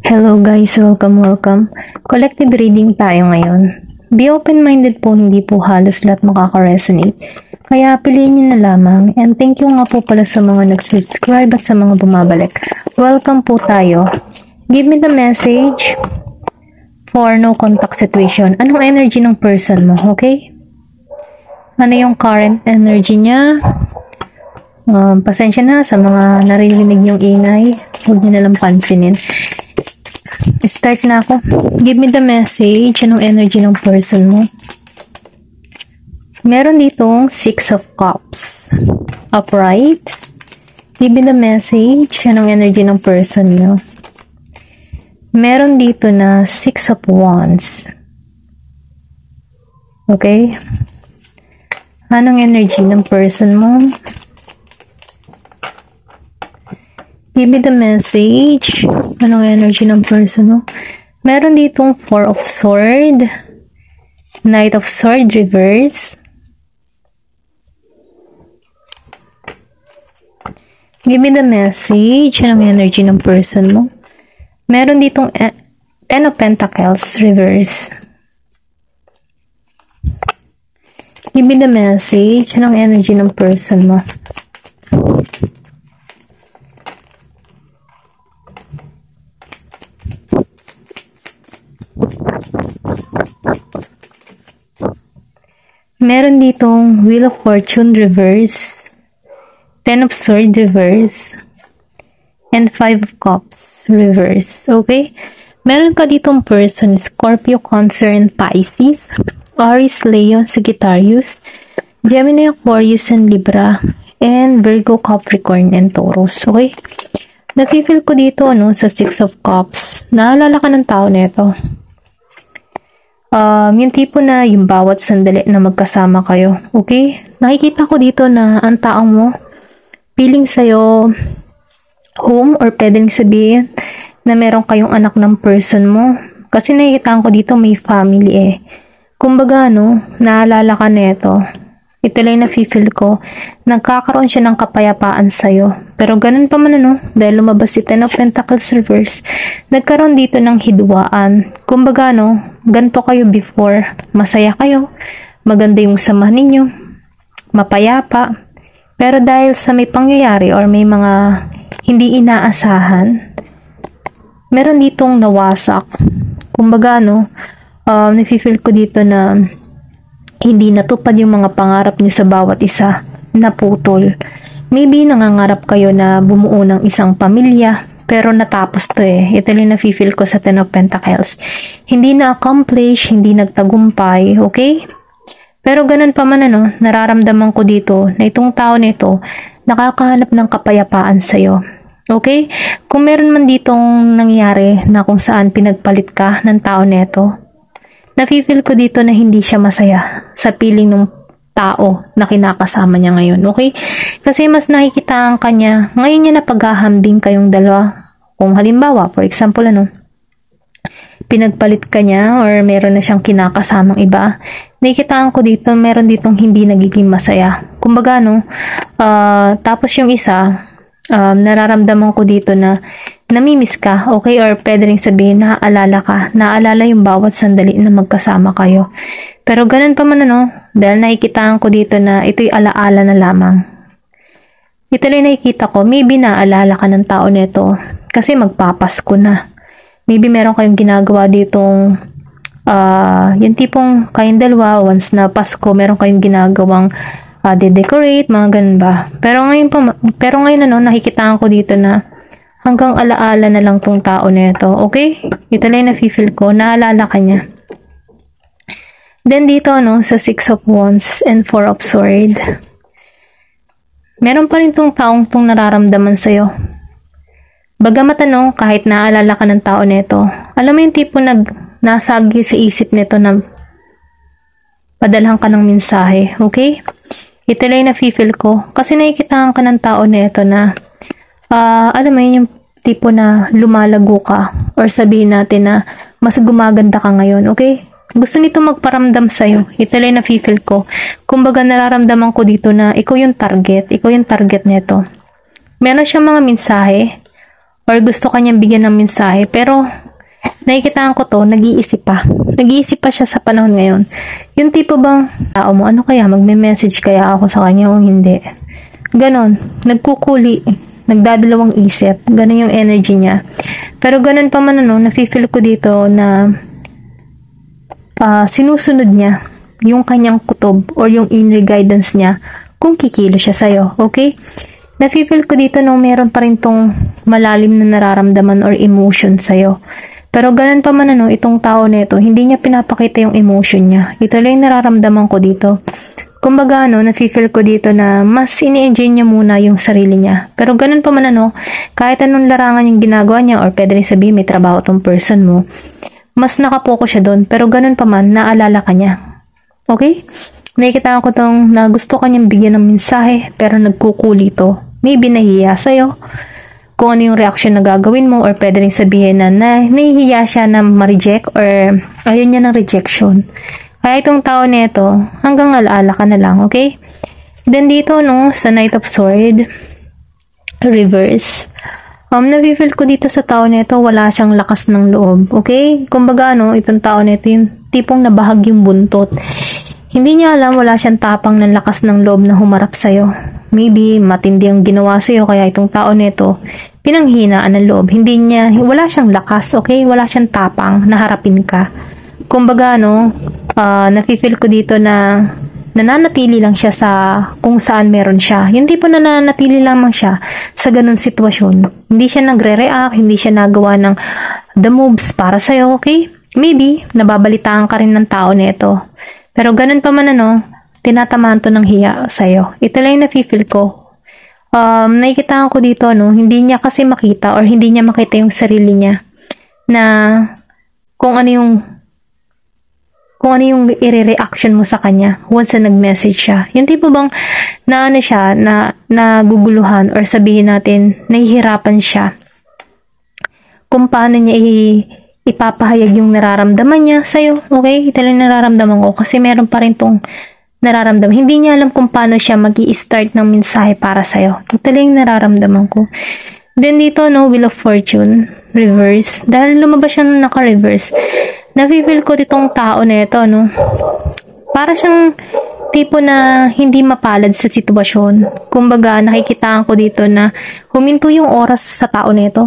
Hello guys, welcome. Collective reading tayo ngayon. Be open-minded po, hindi po halos lahat makaka-resonate. Kaya piliin nyo na lamang. And thank you nga po pala sa mga nag-subscribe at sa mga bumabalik. Welcome po tayo. Give me the message for no contact situation. Anong energy ng person mo, okay? Ano yung current energy niya? Pasensya na sa mga naririnig yung ingay. Huwag nyo nalang pansinin. Start na ako. Give me the message. Anong energy ng person mo? Meron ditong 6 of Cups. Upright. Give me the message. Anong energy ng person mo? Meron dito na 6 of Wands. Okay? Anong energy ng person mo? Give me the message. Anong energy ng person mo? Meron ditong 4 of Sword. Knight of Sword reverse. Give me the message. Anong energy ng person mo? Meron ditong 10 of Pentacles reverse. Give me the message. Anong energy ng person mo? Meron ditong Wheel of Fortune reverse, 10 of Swords reverse, and 5 of Cups reverse. Okay? Meron ka ditong person, Scorpio, Cancer, and Pisces, Aries, Leo, Sagittarius, Gemini, Aquarius, and Libra, and Virgo, Capricorn, and Taurus. Okay? Nafe-feel ko dito, sa 6 of Cups. Naalala ka ng tao nito. Yung tipo na yung bawat sandali na magkasama kayo. Okay? Nakikita ko dito na ang taong mo, feeling sa'yo home, or pwedeng sabihin na meron kayong anak ng person mo. Kasi nakikita ko dito may family eh. Kumbaga, naalala ka nito. Ito lang na-feel ko. Nagkakaroon siya ng kapayapaan sa'yo. Pero ganun pa man dahil lumabas si 10 of Pentacles reverse, nagkaroon dito ng hidwaan. Kumbaga, ganito kayo before. Masaya kayo. Maganda yung samahan ninyo. Mapayapa. Pero dahil sa may pangyayari or may mga hindi inaasahan, meron ditong nawasak. Kumbaga, nafe-feel ko dito na hindi natupad yung mga pangarap niyo sa bawat isa, naputol. Maybe nangangarap kayo na bumuo ng isang pamilya, pero natapos to eh. Ito lang nafe-feel ko sa 10 of Pentacles. Hindi na-accomplish, hindi nagtagumpay, okay? Pero ganun pa man nararamdaman ko dito na itong tao nito nakakahanap ng kapayapaan sa'yo. Okay? Kung meron man ditong nangyari na kung saan pinagpalit ka ng tao nito, nafe-feel ko dito na hindi siya masaya sa piling ng tao na kinakasama niya ngayon, okay? Kasi mas nakikitaan ka niya, ngayon niya na paghahambing kayong dalawa. Kung halimbawa, for example, pinagpalit ka niya or meron na siyang kinakasamang iba, nakikitaan ko dito, meron ditong hindi nagiging masaya. Kumbaga, tapos yung isa, nararamdaman ko dito na namimiss ka, okay? Or pwede rin sabihin, naaalala ka. Naaalala yung bawat sandali na magkasama kayo. Pero ganun pa man, dahil nakikitaan ko dito na ito'y alaala na lamang. Ito lang nakikita ko, maybe naaalala ka ng tao nito kasi magpapasko na. Maybe meron kayong ginagawa ditong, yung tipong kayong dalawa, once na Pasko, meron kayong ginagawang de-decorate, mga ganun ba. Pero ngayon nakikitaan ko dito na hanggang alaala na lang tong tao nito. Okay? Ito lang nafe-feel ko. Naalala ka niya. Then dito, sa 6 of Wands and 4 of Sword, meron pa rin tong taong tong nararamdaman sa'yo. Bagamat kahit naalala ka ng tao nito, alam mo yung tipo nasagi sa isip nito na padalhan ka ng mensahe. Okay? Ito lang nafe-feel ko. Kasi nakikitaan ka ng tao nito na alam mo yun, yung tipo na lumalago ka or sabihin natin na mas gumaganda ka ngayon, okay? Gusto nito magparamdam sa'yo. Ito lang nafe-feel ko. Kumbaga nararamdaman ko dito na ikaw yung target nito. Meron siyang mga mensahe or gusto kanyang bigyan ng mensahe, pero nakikitaan ko to, nag-iisip pa. Nag-iisip pa siya sa panahon ngayon. Yung tipo bang tao mo, ano kaya, magme-message kaya ako sa kanya o hindi? Ganon, nagkukuli, nagdadalawang isip, ganon yung energy niya. Pero ganon pa man nafe-feel ko dito na sinusunod niya yung kanyang kutob or yung inner guidance niya kung kikilo siya sa'yo, okay? Nafe-feel ko dito meron pa rin tong malalim na nararamdaman or emotion sa'yo. Pero ganun pa man itong tao na ito, hindi niya pinapakita yung emotion niya. Ito lang yung nararamdaman ko dito. Kumbaga nafe-feel ko dito na mas ini-enjoy niya muna yung sarili niya. Pero ganun pa man kahit anong larangan yung ginagawa niya or pwede rin sabihin may trabaho tong person mo, mas nakapokus siya doon. Pero ganun pa man, naalala ka niya. Okay? Nakikita ko tong na gusto kanyang bigyan ng mensahe pero nagkukuli to. Maybe nahihiya sa'yo kung ano yung reaction na gagawin mo, or pwede rin sabihin na nahihiya siya na ma-reject or ayun niya ng rejection. Kaya itong tao na ito, hanggang alaala ka na lang, okay? Then dito sa Knight of Swords, reverse. Nafe-feel ko dito sa tao na ito, wala siyang lakas ng loob, okay? Kumbaga itong tao na ito, yung tipong nabahag yung buntot. Hindi niya alam, wala siyang tapang ng lakas ng loob na humarap sa'yo. Maybe matindi ang ginawa sa'yo, kaya itong tao nito pinanghinaan ng loob. Wala siyang lakas, okay? Wala siyang tapang na harapin ka. Kumbaga nafe-feel ko dito na nananatili lang siya sa kung saan meron siya. Yung tipo na nananatili lamang siya sa ganun sitwasyon. Hindi siya nagre-react, hindi siya nagawa ng the moves para sa'yo, okay? Maybe nababalitaan ka rin ng tao nito. Pero ganun pa man tinatamaan to ng hiya sa'yo. Ito lang yung nafe-feel ko. Nakikita ko dito, hindi niya kasi makita or hindi niya makita yung sarili niya na kung ano yung i-reaction mo sa kanya once na nag-message siya. Yung tipo bang siya, naguguluhan or sabihin natin, nahihirapan siya kung paano niya ipapahayag yung nararamdaman niya sa'yo, okay? Ito lang nararamdaman ko kasi meron pa rin tong nararamdaman. Hindi niya alam kung paano siya mag-i-start ng mensahe para sa'yo. Ito lang yung nararamdaman ko. Then dito, Wheel of Fortune, reverse. Dahil lumabas siya naka-reverse, nafe-feel ko ditong tao na ito, para siyang tipo na hindi mapalad sa sitwasyon. Kumbaga, nakikitaan ko dito na huminto yung oras sa tao na ito.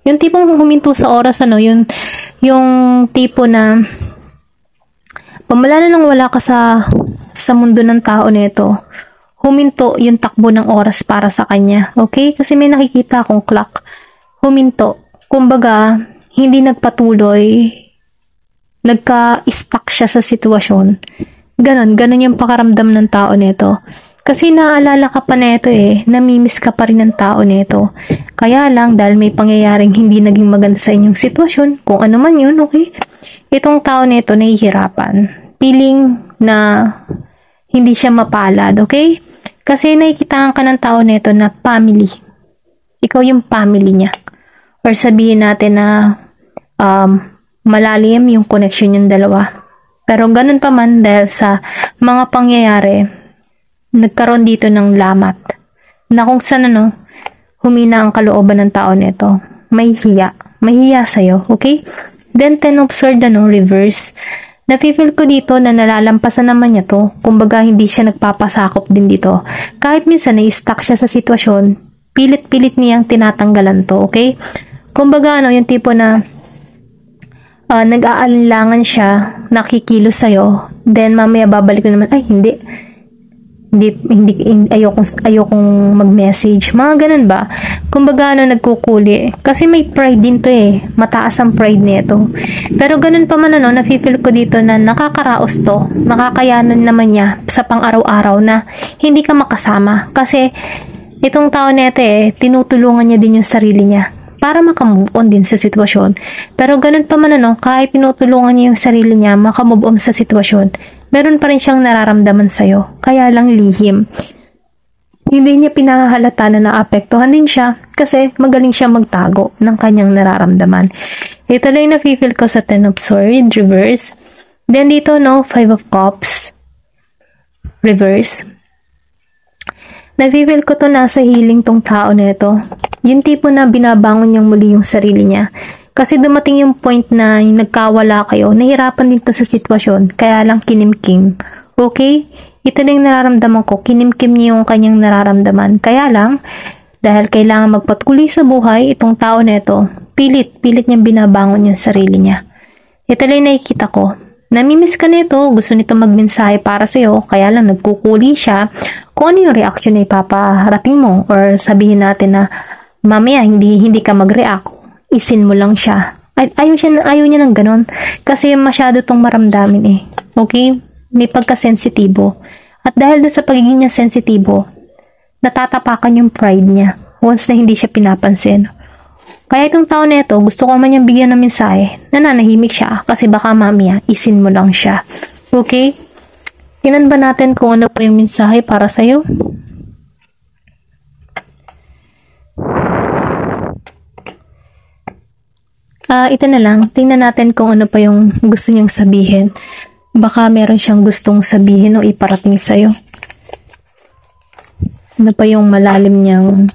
Yung tipong huminto sa oras, yung tipo na pamala na nang wala ka sa mundo ng tao nito, huminto yung takbo ng oras para sa kanya. Okay? Kasi may nakikita akong clock. Huminto. Kumbaga, hindi nagpatuloy. Nagka-stuck siya sa sitwasyon. Ganon yung pakaramdam ng tao nito. Kasi naalala ka pa nito namimiss ka pa rin ng tao nito. Kaya lang, dahil may pangyayaring hindi naging maganda sa inyong sitwasyon, kung ano man yun, okay? Itong tao nito nahihirapan. Feeling na hindi siya mapalad, okay? Kasi nakikitaan ka ng tao nito na family. Ikaw yung family niya. Or sabihin natin na malalim yung connection yung dalawa. Pero ganun pa man, dahil sa mga pangyayari, nagkaroon dito ng lamat na kung saan humina ang kalooban ng tao nito. May hiya sa'yo, okay? Then 10 of Swords reverse. Nafe-feel ko dito na nalalampasan naman niya to. Kumbaga hindi siya nagpapasakop din dito. Kahit minsan na-stuck siya sa sitwasyon, pilit-pilit niyang tinatanggalan to, okay? Kumbaga yung tipo na nag-aalinlangan siya, nakikilos sa'yo, then mamaya babalik na naman, ay hindi ayokong mag-message. Mga ganun ba? Kumbaga nagkukuli. Kasi may pride din to mataas ang pride nito. Pero ganun pa man nafe-feel ko dito na nakakaraos to. Makakayanan naman niya sa pang-araw-araw na hindi ka makasama. Kasi itong tao nito tinutulungan niya din yung sarili niya para makamove on din sa sitwasyon. Pero ganun pa man kahit tinutulungan niya yung sarili niya makamove on sa sitwasyon, meron pa rin siyang nararamdaman sa'yo. Kaya lang lihim. Hindi niya pinahahalata na naapektuhan din siya kasi magaling siya magtago ng kanyang nararamdaman. Ito lang yung nafe-feel ko sa 10 of Swords, reverse. Then dito, 5 of Cups, reverse. Nafe-feel ko to nasa healing tong tao nito. Yung tipo na binabangon niyang muli yung sarili niya. Kasi dumating yung point na yung nagkawala kayo, nahirapan din to sa sitwasyon, kaya lang kinimkim. Okay? Ito na yung nararamdaman ko, kinimkim niya yung kanyang nararamdaman. Kaya lang, dahil kailangan magpatuloy sa buhay, itong tao na ito, pilit niyang binabangon yung sarili niya. Ito lang yung nakikita ko. Namimiss ka nito, gusto nito magmensahe para sa'yo, kaya lang nagkukuli siya kung ano yung reaction na ipaparating mo, or sabihin natin na mamaya hindi ka mag-react, isin mo lang siya. Ayaw niya ng ganon, kasi masyado tong maramdamin eh. Okay? May pagka-sensitibo. At dahil doon sa pagiging niya sensitibo, natatapakan yung pride niya once na hindi siya pinapansin. Kaya itong tao na ito, gusto ko man niyang bigyan ng mensahe, nananahimik siya kasi baka mamaya isin mo lang siya. Okay? Tingnan ba natin kung ano pa yung mensahe para sa'yo? Ito na lang. Tingnan natin kung ano pa yung gusto niyang sabihin. Baka meron siyang gustong sabihin o iparating sa'yo. Ano pa yung malalim niyang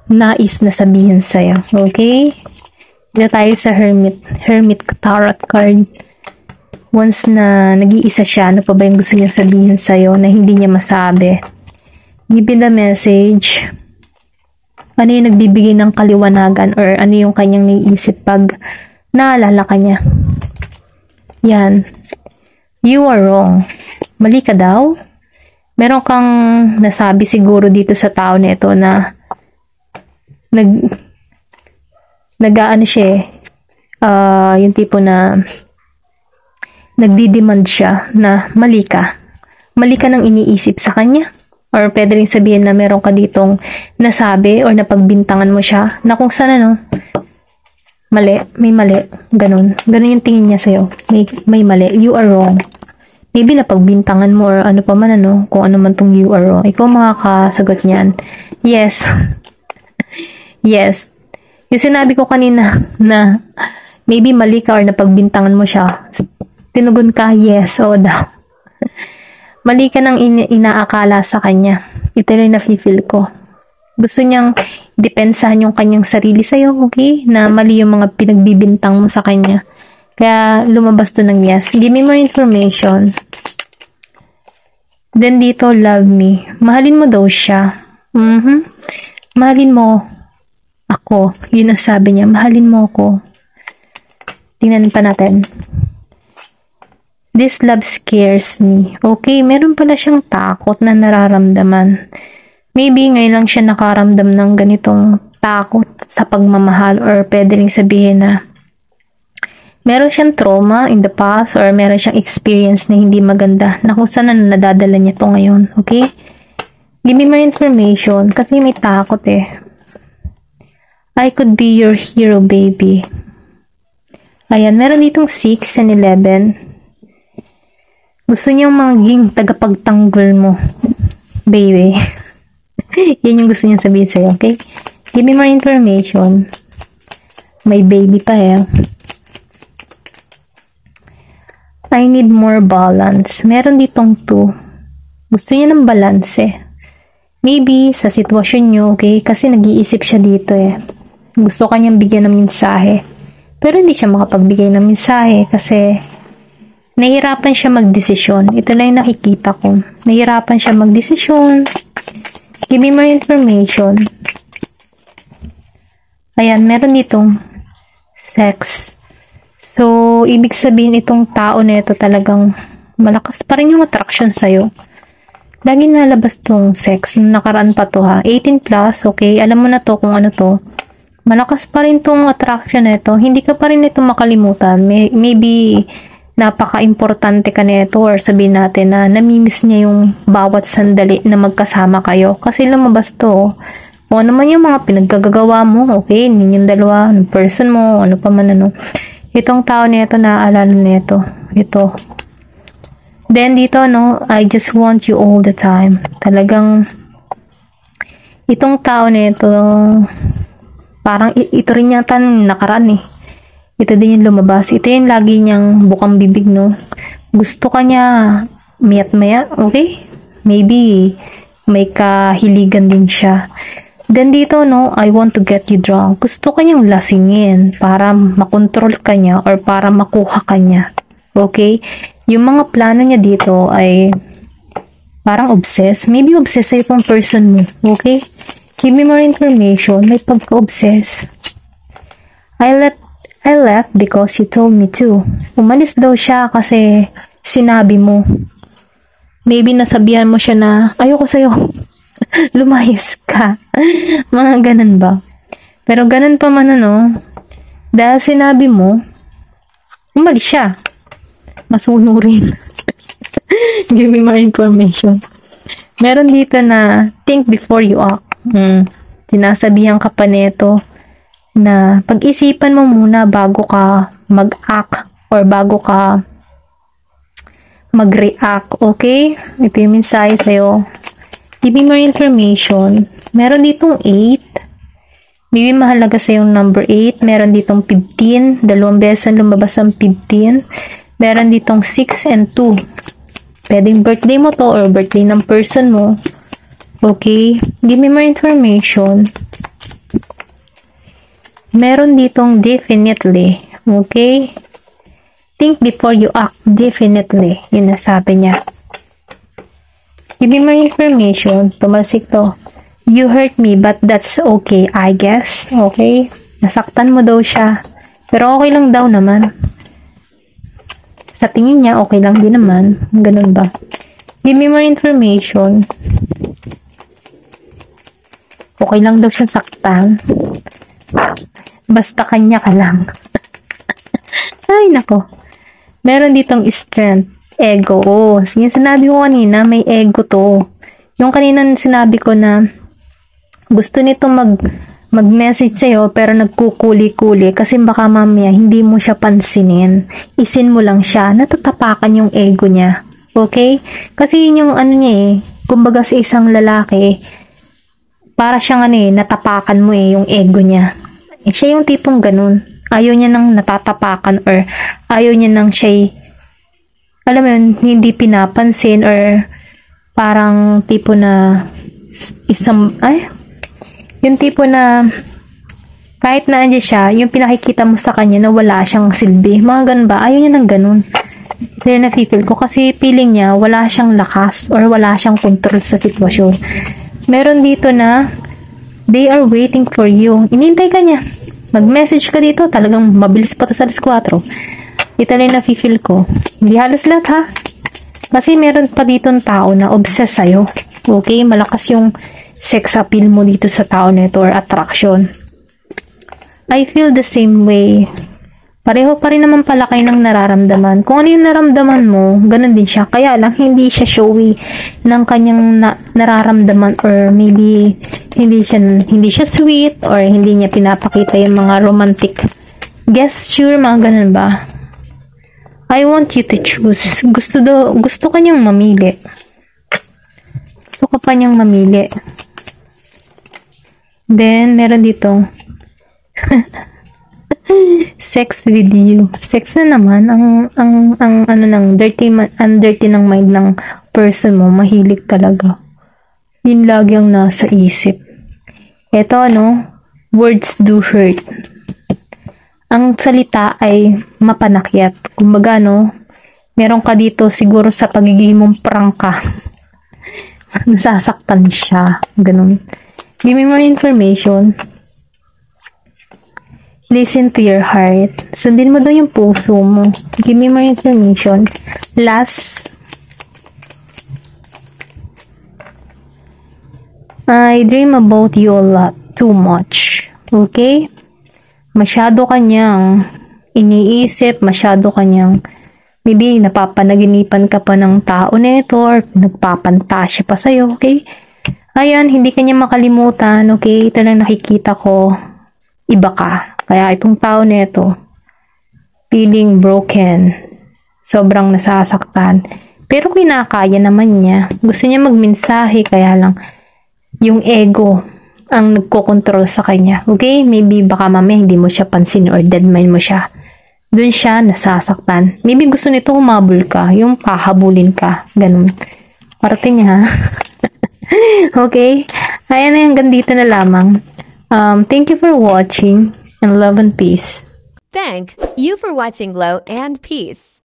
nais na sabihin sa'yo. Okay? Dito tayo sa Hermit Tarot card. Once na nag-iisa siya, ano pa ba yung gusto niya sabihin sa'yo na hindi niya masabi? Give the message. Ano yung nagbibigay ng kaliwanagan or ano yung kanyang naiisip pag naalala ka niya? Yan. You are wrong. Mali ka daw? Meron kang nasabi siguro dito sa tao na ito na nag-aano siya yung tipo na nagdi-demand siya na mali ka nang iniisip sa kanya, or pwede rin sabihin na meron ka ditong nasabi or napagbintangan mo siya na kung saan may mali, ganun yung tingin niya sa'yo, may mali, you are wrong. Maybe napagbintangan mo or ano pa man kung ano man tong you are wrong, ikaw makakasagot niyan. Yes. Yes. Yung sinabi ko kanina na maybe mali ka or napagbintangan mo siya, tinugon ka, yes, o daw. Mali ka nang inaakala sa kanya. Ito rin na-feel ko. Gusto niyang depensahan yung kanyang sarili sa'yo, okay? Na mali yung mga pinagbibintang mo sa kanya. Kaya lumabas to ng yes. Give me more information. Then dito, love me. Mahalin mo daw siya. Mahalin mo ako. Yun ang sabi niya. Mahalin mo ako. Tingnan pa natin. This love scares me. Okay, meron pala siyang takot na nararamdaman. Maybe ngayon lang siya nakaramdam ng ganitong takot sa pagmamahal, or pwede rin sabihin na meron siyang trauma in the past or meron siyang experience na hindi maganda na kung saan nadadala niya to ngayon. Okay? Give me more information kasi may takot eh. I could be your hero, baby. Ayan, meron ditong 6 and 11. Gusto niyang maging tagapagtanggol mo, baby. Yan yung gusto niyang sabihin sa'yo, okay? Give me more information. May baby pa eh. I need more balance. Meron ditong 2. Gusto niya ng balance eh. Maybe sa sitwasyon niyo, okay? Kasi nag-iisip siya dito eh. Gusto kanyang bigyan ng mensahe. Pero hindi siya makapagbigay ng mensahe kasi nahihirapan siya magdesisyon. Ito lang yung nakikita ko. Nahihirapan siya magdesisyon. Give me more information. Ayan, meron ditong sex. So, ibig sabihin itong tao na ito talagang malakas pa rin yung attraction sa'yo. Lagi nalabas tong sex. Nung nakaraan pa to ha. 18 plus, okay? Alam mo na to kung ano to. Malakas pa rin tong attraction na ito. Hindi ka pa rin ito makalimutan. Maybe napaka-importante ka na ito, or sabihin natin na namimiss niya yung bawat sandali na magkasama kayo. Kasi lumabas to. Kung ano man yung mga pinaggagawa mo, okay? Ninyong dalawa, ng person mo, ano pa man Itong tao na ito, naaalala na ito. Ito. Then dito, I just want you all the time. Talagang, itong tao na ito, parang ito rin yata nakaraan eh. Ito din yung lumabas. Ito yung lagi niyang bukang bibig, Gusto ka niya maya't maya, okay? Maybe, may kahiligan din siya. Then dito, no, I want to get you drunk. Gusto kanyang lasingin para makontrol ka niya or para makuha ka niya. Okay? Yung mga plano niya dito ay parang obsessed. Maybe obsessed sa itong person mo. Okay? Give me more information. May pagka-obsessed. I left because you told me to. Umalis daw siya kasi sinabi mo. Maybe nasabihan mo siya na, ayoko sa'yo. Lumayas ka. Mga ganun ba? Pero ganun pa man ano, dahil sinabi mo, umalis siya. Masunurin. Give me more information. Meron dito na, think before you act. Sinasabihan ka pa nito na pag-isipan mo muna bago ka mag-act or bago ka mag-react. Okay? Ito yung mensahe sa'yo. Give me more information. Meron ditong 8. Maybe mahalaga sa yung number 8. Meron ditong 15. Dalawang beses lumabas ang 15. Meron ditong 6 and 2. Pwedeng birthday mo to or birthday ng person mo. Okay? Give me more information. Meron ditong definitely. Okay? Think before you act. Definitely. Yun nasabi niya. Give me more information. Tumalsik to. You hurt me, but that's okay, I guess. Okay? Nasaktan mo daw siya. Pero okay lang daw naman. Sa tingin niya, okay lang din naman. Ganun ba? Give me more information. Okay lang daw siya saktan. Basta kanya ka lang. Ay, nako. Meron ditong strength. Ego. Oh, yung sinabi ko kanina, may ego to. Yung kanina sinabi ko na gusto nito mag-message sa'yo pero nagkukuli-kuli kasi baka mamaya hindi mo siya pansinin. Isin mo lang siya. Natatapakan yung ego niya. Okay? Kasi yun yung ano niya eh. Kumbaga sa isang lalaki, para siyang ano eh, natapakan mo eh, yung ego niya. Eh, siya yung tipong ganun. Ayaw niya nang natatapakan or ayaw niya nang siya alam mo yun, hindi pinapansin or parang tipo na yung tipo na kahit na andyan siya, yung pinakikita mo sa kanya na wala siyang silbi. Mga ganun ba? Ayaw niya ng ganun. Kaya na-feel ko kasi feeling niya wala siyang lakas or wala siyang control sa sitwasyon. Meron dito na they are waiting for you. Inintay ka niya. Mag-message ka dito. Talagang mabilis pa to sa 4. Ito lang na-feel ko. Hindi halos lahat ha. Kasi meron pa ditong tao na obsessed sa'yo. Okay? Malakas yung sex appeal mo dito sa tao na ito or attraction. I feel the same way. Pareho pa rin naman pala kayo ng nararamdaman. Kung ano yung naramdaman mo, ganun din siya. Kaya lang, hindi siya showy ng kanyang nararamdaman or maybe hindi siya sweet or hindi niya pinapakita yung mga romantic gesture, mga ganun ba? I want you to choose. Gusto ka niyang mamili. Gusto ka pa niyang mamili. Then, meron dito. Sex with you. Sex na naman. Ang ano nang dirty ng mind ng person mo. Mahilig talaga. Yun lagi ang nasa isip. Ito, words do hurt. Ang salita ay mapanakyat. Kumbaga, meron ka dito siguro sa pagiging mong prangka. Nasasaktan siya. Ganun. Give me more information. Listen to your heart. Sundin mo daw yung puso mo. Give me more information. Last. I dream about you a lot. Too much. Okay? Masyado kanyang iniisip, masyado kanyang maybe napapanaginipan ka pa ng tao nito or nagpapantasya pa sa'yo, okay? Ayan, hindi kanya makalimutan, okay? Ito lang nakikita ko, iba ka. Kaya itong tao nito, feeling broken, sobrang nasasaktan. Pero kinakaya naman niya. Gusto niya magmensahe, kaya lang yung ego ang nagko-control sa kanya. Okay? Maybe baka mamaya hindi mo siya pansin or deadmine mo siya. Doon siya nasasaktan. Maybe gusto nito humabol ka. Yung pahabulin ka. Ganun. Parating niya ha. Okay? Ayan na, hanggang dito na lamang. Thank you for watching and love and peace. Thank you for watching Glow and Peace.